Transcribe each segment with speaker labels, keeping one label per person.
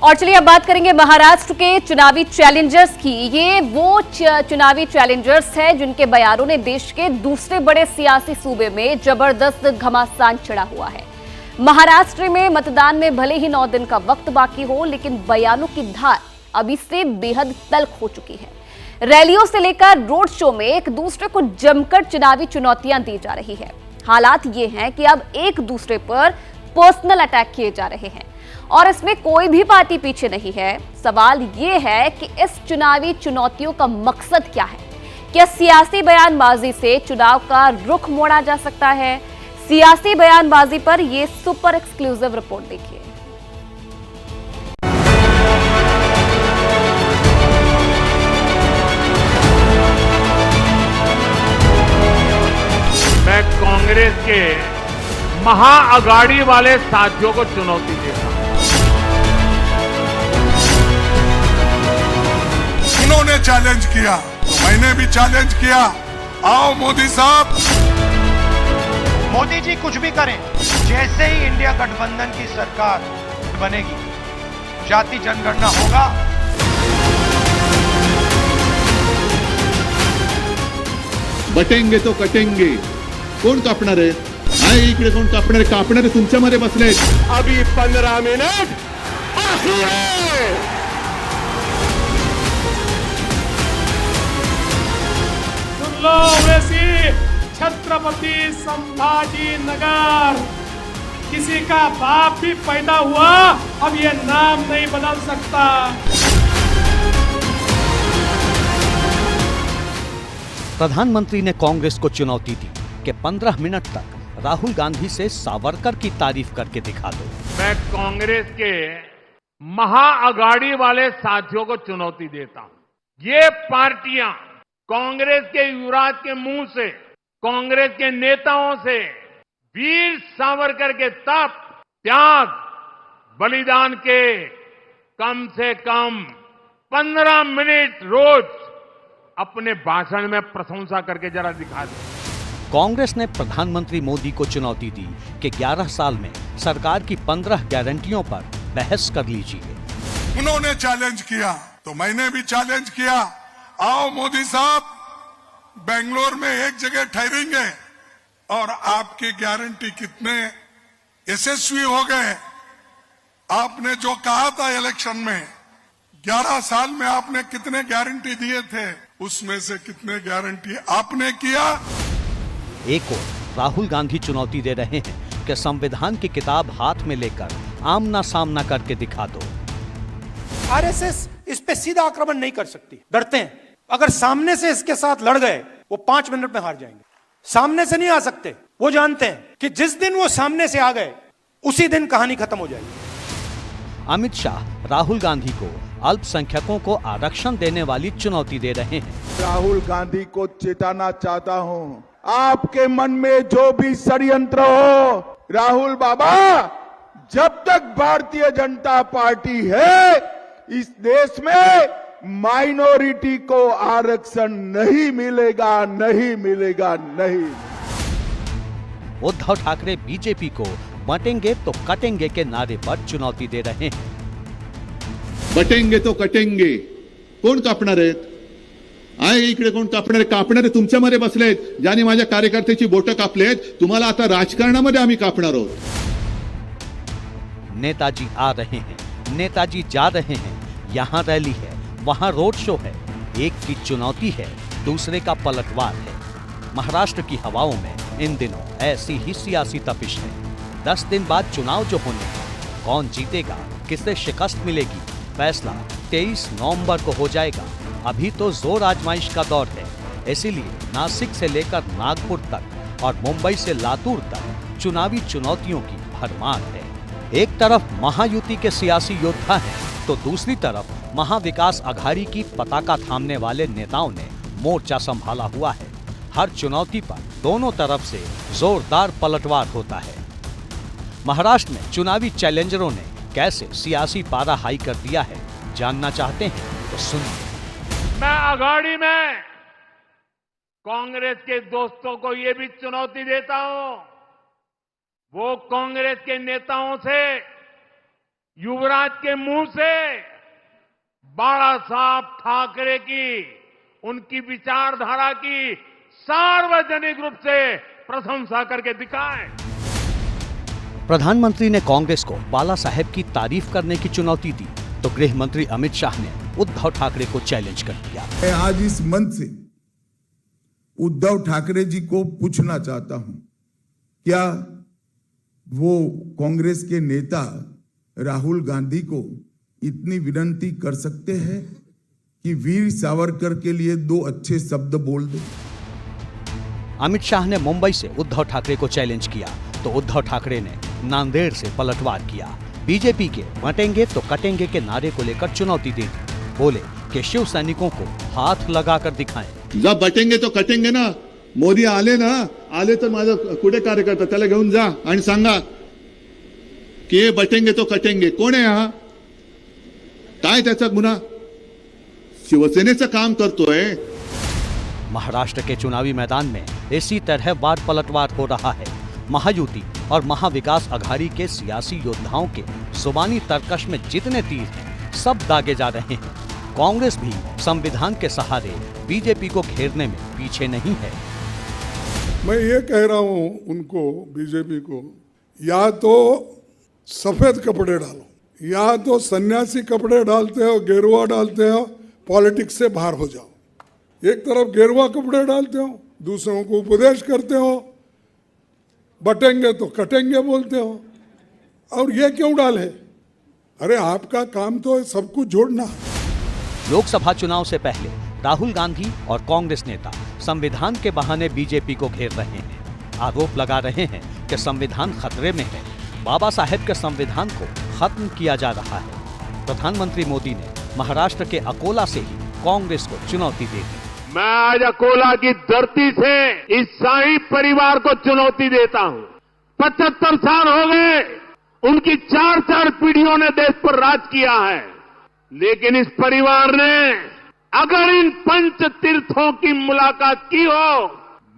Speaker 1: और चलिए अब बात करेंगे महाराष्ट्र के चुनावी चैलेंजर्स की। ये वो चुनावी चैलेंजर्स हैं जिनके बयानों ने देश के दूसरे बड़े सियासी सूबे में जबरदस्त घमासान छिड़ा हुआ है। महाराष्ट्र में मतदान में भले ही 9 दिन का वक्त बाकी हो, लेकिन बयानों की धार अभी से बेहद तल्ख हो चुकी है। रैलियों से लेकर रोड शो में एक दूसरे को जमकर चुनावी चुनौतियां दी जा रही है। हालात ये हैं कि अब एक दूसरे पर पर्सनल अटैक किए जा रहे हैं और इसमें कोई भी पार्टी पीछे नहीं है। सवाल ये है कि इस चुनावी चुनौतियों का मकसद क्या है? क्या सियासी बयानबाजी से चुनाव का रुख मोड़ा जा सकता है? सियासी बयानबाजी पर यह सुपर एक्सक्लूसिव रिपोर्ट देखिए।
Speaker 2: मैं कांग्रेस के महाअघाड़ी वाले साथियों को चुनौती देता हूं।
Speaker 3: उन्होंने चैलेंज किया तो मैंने भी चैलेंज किया। आओ मोदी साहब।
Speaker 4: मोदी जी कुछ भी करें, जैसे ही इंडिया गठबंधन की सरकार बनेगी, जाति जनगणना होगा।
Speaker 5: बटेंगे तो कटेंगे। कोण कापणार आहे? आहे इकडे कोण कापणार आहे? कापणारे तुमच्यामध्ये बसले।
Speaker 2: अभी 15 मिनट बाकी है। सुन लो वैसी छत्रपति संभाजी नगर, किसी का बाप भी पैदा हुआ अब ये नाम नहीं बदल सकता।
Speaker 6: प्रधानमंत्री ने कांग्रेस को चुनौती दी कि 15 मिनट तक राहुल गांधी से सावरकर की तारीफ करके दिखा दो।
Speaker 2: मैं कांग्रेस के महाअघाड़ी वाले साथियों को चुनौती देता हूं। ये पार्टियां कांग्रेस के युवराज के मुंह से, कांग्रेस के नेताओं से वीर सावरकर के तप, त्याग, बलिदान के कम से कम 15 मिनट रोज अपने भाषण में प्रशंसा करके जरा दिखा दे।
Speaker 6: कांग्रेस ने प्रधानमंत्री मोदी को चुनौती दी कि 11 साल में सरकार की 15 गारंटियों पर बहस कर लीजिए।
Speaker 3: उन्होंने चैलेंज किया तो मैंने भी चैलेंज किया। आओ मोदी साहब, बेंगलोर में एक जगह ठहरेंगे और आपकी गारंटी कितने यशस्वी हो गए। आपने जो कहा था इलेक्शन में, 11 साल में आपने कितने गारंटी दिए थे, उसमें से कितने गारंटी आपने किया।
Speaker 6: एक और राहुल गांधी चुनौती दे रहे हैं कि संविधान की किताब हाथ में लेकर आमना सामना करके दिखा दो।
Speaker 4: आरएसएस इस पे सीधा आक्रमण नहीं कर सकती, डरते हैं। अगर सामने से इसके साथ लड़ गए, वो 5 मिनट में हार जाएंगे। सामने से नहीं आ सकते। वो जानते हैं कि जिस दिन वो सामने से आ गए, उसी दिन कहानी खत्म हो जाएगी।
Speaker 6: अमित शाह राहुल गांधी को अल्पसंख्यकों को आरक्षण देने वाली चुनौती दे रहे हैं।
Speaker 5: राहुल गांधी को चेताना चाहता हूं, आपके मन में जो भी षड्यंत्र हो, राहुल बाबा, जब तक भारतीय जनता पार्टी है, इस देश में माइनॉरिटी को आरक्षण नहीं मिलेगा, नहीं मिलेगा, नहीं।
Speaker 6: उद्धव ठाकरे बीजेपी को बटेंगे तो कटेंगे के नारे पर चुनौती दे रहे हैं।
Speaker 5: बटेंगे तो कटेंगे। कोण कापणार आहेत? आहे इकडे कोण कापणार आहे? कापणारे तुमच्यामध्ये बसलेत, ज्याने माझ्या कार्यकर्त्याची बोटं कापलेत। तुम्हाला आता राजकारणामध्ये आम्ही कापणार आहोत।
Speaker 6: नेताजी आ रहे हैं, नेताजी जा रहे हैं। यहाँ रैली है, वहाँ रोड शो है। एक की चुनौती है, दूसरे का पलटवार है। महाराष्ट्र की हवाओं में इन दिनों ऐसी ही सियासी तपिश है। 10 दिन बाद चुनाव जो होने हैं, कौन जीतेगा, किसे शिकस्त मिलेगी, फैसला 23 नवंबर को हो जाएगा। अभी तो जोर आजमाइश का दौर है। इसीलिए नासिक से लेकर नागपुर तक और मुंबई से लातूर तक चुनावी चुनौतियों की भरमार है। एक तरफ महायुति के सियासी योद्धा हैं, तो दूसरी तरफ महाविकास अघाड़ी की पताका थामने वाले नेताओं ने मोर्चा संभाला हुआ है। हर चुनौती पर दोनों तरफ से जोरदार पलटवार होता है। महाराष्ट्र में चुनावी चैलेंजरों ने कैसे सियासी पारा हाई कर दिया है, जानना चाहते हैं तो सुनिए।
Speaker 2: मैं अघाड़ी में कांग्रेस के दोस्तों को ये भी चुनौती देता हूं, वो कांग्रेस के नेताओं से युवराज के मुंह से बाला साहब ठाकरे की, उनकी विचारधारा की सार्वजनिक रूप से प्रशंसा करके दिखाएं।
Speaker 6: प्रधानमंत्री ने कांग्रेस को बाला साहेब की तारीफ करने की चुनौती दी तो गृह मंत्री अमित शाह ने उद्धव ठाकरे को चैलेंज कर दिया।
Speaker 5: मैं आज इस मंच से उद्धव ठाकरे जी को पूछना चाहता हूं, क्या वो कांग्रेस के नेता राहुल गांधी को इतनी विनती कर सकते हैं कि वीर सावरकर के लिए 2 अच्छे शब्द बोल दे।
Speaker 6: अमित शाह ने मुंबई से उद्धव ठाकरे को चैलेंज किया तो उद्धव ठाकरे ने नांदेड़ से पलटवार किया। बीजेपी के बटेंगे तो कटेंगे के नारे को लेकर चुनौती दे दी। बोले कि शिव सैनिकों को हाथ लगाकर दिखाएं।
Speaker 7: जब बटेंगे तो कटेंगे ना, मोदी आले तर माझा कुठे कार्यकर्ता त्याला घेऊन जा आणि सांगा की हे बटेंगे तो कटेंगे कोण आहे हा, काय त्याचा गुन्हा, शिवसेनेचं काम करतोय।
Speaker 6: महाराष्ट्र के चुनावी मैदान में इसी तरह वार पलटवार हो रहा है। महायुति और महाविकास अघाड़ी के सियासी योद्धाओं के जुबानी तर्कश में जितने तीर हैं, सब दागे जा रहे हैं। कांग्रेस भी संविधान के सहारे बीजेपी को घेरने में पीछे नहीं है।
Speaker 3: मैं ये कह रहा हूं उनको, बीजेपी को, या तो सफेद कपड़े डालो, या तो सन्यासी कपड़े डालते हो, गेरुआ डालते हो, पॉलिटिक्स से बाहर हो जाओ। एक तरफ गेरुआ कपड़े डालते हो, दूसरों को उपदेश करते हो, बटेंगे तो कटेंगे बोलते हो, और ये क्यों डाले? अरे आपका काम तो है सब कुछ जोड़ना।
Speaker 6: लोकसभा चुनाव से पहले राहुल गांधी और कांग्रेस नेता संविधान के बहाने बीजेपी को घेर रहे हैं। आरोप लगा रहे हैं कि संविधान खतरे में है, बाबा साहेब के संविधान को खत्म किया जा रहा है। प्रधानमंत्री मोदी ने महाराष्ट्र के अकोला से ही कांग्रेस को चुनौती दे दी।
Speaker 2: मैं आज अकोला की धरती से इस शाही परिवार को चुनौती देता हूं। 75 साल हो गए, उनकी 4 पीढ़ियों ने देश पर राज किया है, लेकिन इस परिवार ने अगर इन पंच तीर्थों की मुलाकात की हो,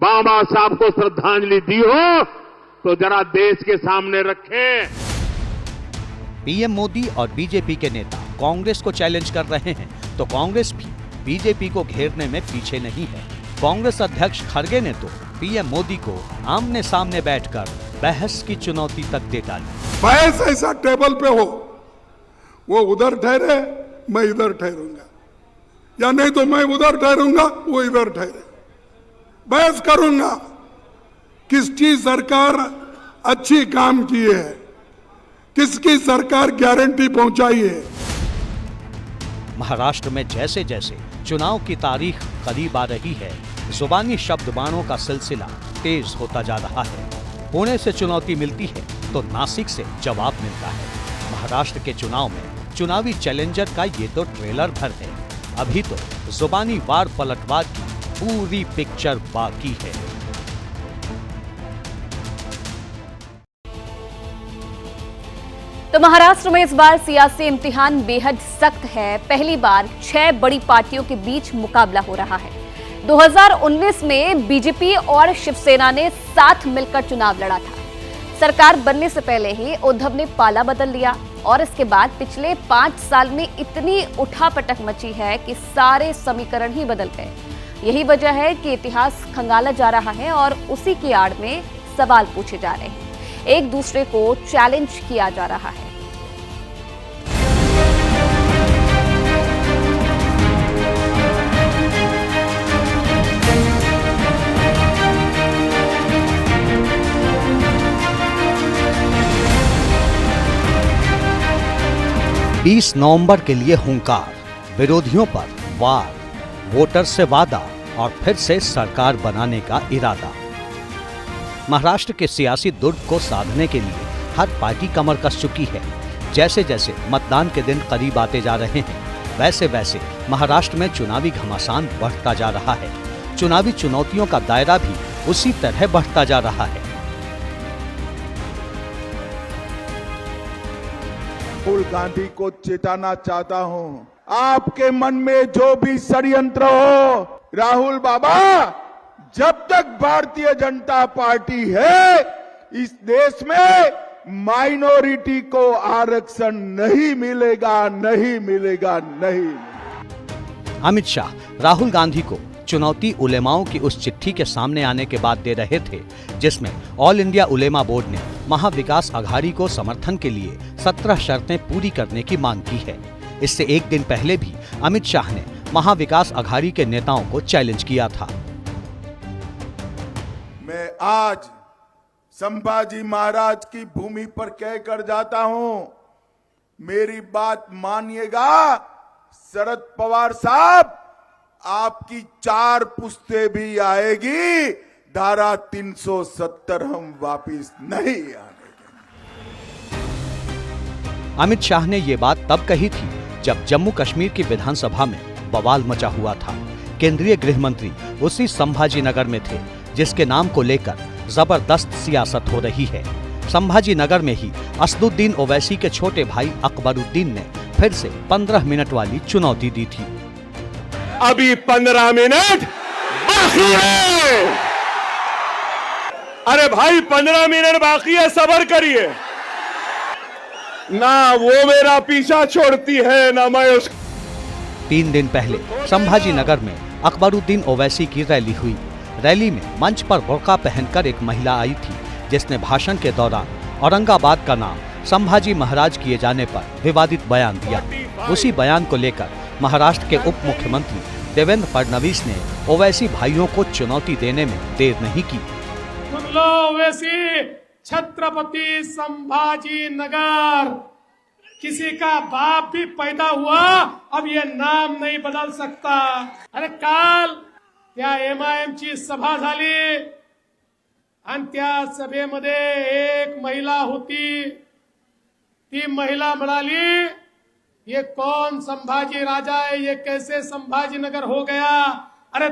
Speaker 2: बाबा साहब को श्रद्धांजलि दी हो, तो जरा देश के सामने रखें।
Speaker 6: पीएम मोदी और बीजेपी के नेता कांग्रेस को चैलेंज कर रहे हैं तो कांग्रेस भी बीजेपी को घेरने में पीछे नहीं है। कांग्रेस अध्यक्ष खड़गे ने तो पीएम मोदी को आमने सामने बैठकर बहस की चुनौती तक दे डाली।
Speaker 3: बहस ऐसा टेबल पे हो, वो उधर ठहरे, मैं इधर ठहरूंगा, या नहीं तो मैं उधर ठहरूंगा, वो इधर ठहरे। बहस करूंगा किसकी सरकार अच्छी काम की है, किसकी सरकार गारंटी पहुंचाई है।
Speaker 6: महाराष्ट्र में जैसे जैसे चुनाव की तारीख करीब आ रही है, जुबानी शब्द बाणों का सिलसिला तेज होता जा रहा है। पुणे से चुनौती मिलती है तो नासिक से जवाब मिलता है। महाराष्ट्र के चुनाव में चुनावी चैलेंजर का ये तो ट्रेलर भर है, अभी तो जुबानी वार पलटवार की पूरी पिक्चर बाकी है।
Speaker 1: तो महाराष्ट्र में इस बार सियासी इम्तिहान बेहद सख्त है। पहली बार 6 बड़ी पार्टियों के बीच मुकाबला हो रहा है। 2019 में बीजेपी और शिवसेना ने साथ मिलकर चुनाव लड़ा था। सरकार बनने से पहले ही उद्धव ने पाला बदल लिया और इसके बाद पिछले 5 साल में इतनी उठापटक मची है कि सारे समीकरण ही बदल गए। यही वजह है कि इतिहास खंगाला जा रहा है और उसी की आड़ में सवाल पूछे जा रहे हैं, एक दूसरे को चैलेंज किया जा रहा है।
Speaker 6: बीस नवंबर के लिए हुंकार, विरोधियों पर वार, वोटर से वादा और फिर से सरकार बनाने का इरादा। महाराष्ट्र के सियासी दुर्ग को साधने के लिए हर पार्टी कमर कस चुकी है। जैसे जैसे मतदान के दिन करीब आते जा रहे हैं, वैसे वैसे महाराष्ट्र में चुनावी घमासान बढ़ता जा रहा है। चुनावी चुनौतियों का दायरा भी उसी तरह बढ़ता जा रहा है।
Speaker 5: राहुल गांधी को चेताना चाहता हूं, आपके मन में जो भी षड्यंत्र हो, राहुल बाबा, जब तक भारतीय जनता पार्टी है, इस देश में माइनॉरिटी को आरक्षण नहीं मिलेगा, नहीं मिलेगा, नहीं मिलेगा।
Speaker 6: अमित शाह राहुल गांधी को चुनौती उलेमाओं की उस चिट्ठी के सामने आने के बाद दे रहे थे जिसमें ऑल इंडिया उलेमा बोर्ड ने महाविकास अघाड़ी को समर्थन के लिए 17 शर्तें पूरी करने की मांग की है। इससे एक दिन पहले भी अमित शाह ने महाविकास अघाड़ी के नेताओं को चैलेंज किया था।
Speaker 5: मैं आज संभाजी महाराज की भूमि पर कहकर जाता हूं, मेरी बात मानिएगा शरद पवार साहब, आपकी 4 पुश्तें भी आएगी, धारा 370 हम वापिस नहीं आने देंगे।
Speaker 6: अमित शाह ने ये बात तब कही थी जब जम्मू कश्मीर की विधानसभा में बवाल मचा हुआ था। केंद्रीय गृह मंत्री उसी संभाजी नगर में थे जिसके नाम को लेकर जबरदस्त सियासत हो रही है। संभाजी नगर में ही असदुद्दीन ओवैसी के छोटे भाई अकबरुद्दीन ने फिर से 15 मिनट वाली चुनौती दी थी।
Speaker 8: अभी 15 मिनट बाकी है। अरे भाई 15 मिनट बाकी है, सब्र करिए ना। वो मेरा पीछा छोड़ती है ना मैं उस।
Speaker 6: 3 दिन पहले संभाजी नगर में अकबरुद्दीन ओवैसी की रैली हुई। रैली में मंच पर बुर्का पहनकर एक महिला आई थी जिसने भाषण के दौरान औरंगाबाद का नाम संभाजी महाराज किए जाने पर विवादित बयान दिया। उसी बयान को लेकर महाराष्ट्र के उप मुख्यमंत्री देवेंद्र फडणवीस ने ओवैसी भाइयों को चुनौती देने में देर नहीं की।
Speaker 9: सुन लो ओवैसी, छत्रपति संभाजी नगर, किसी का बाप भी पैदा हुआ अब ये नाम नहीं बदल सकता। अरे काल त्या एमआयएमची सभा झाली आणि त्या सभेमध्ये एक महिला होती। ती महिला म्हणाली, ये कौन संभाजी राजा है, ये कैसे संभाजी नगर हो गया। अरे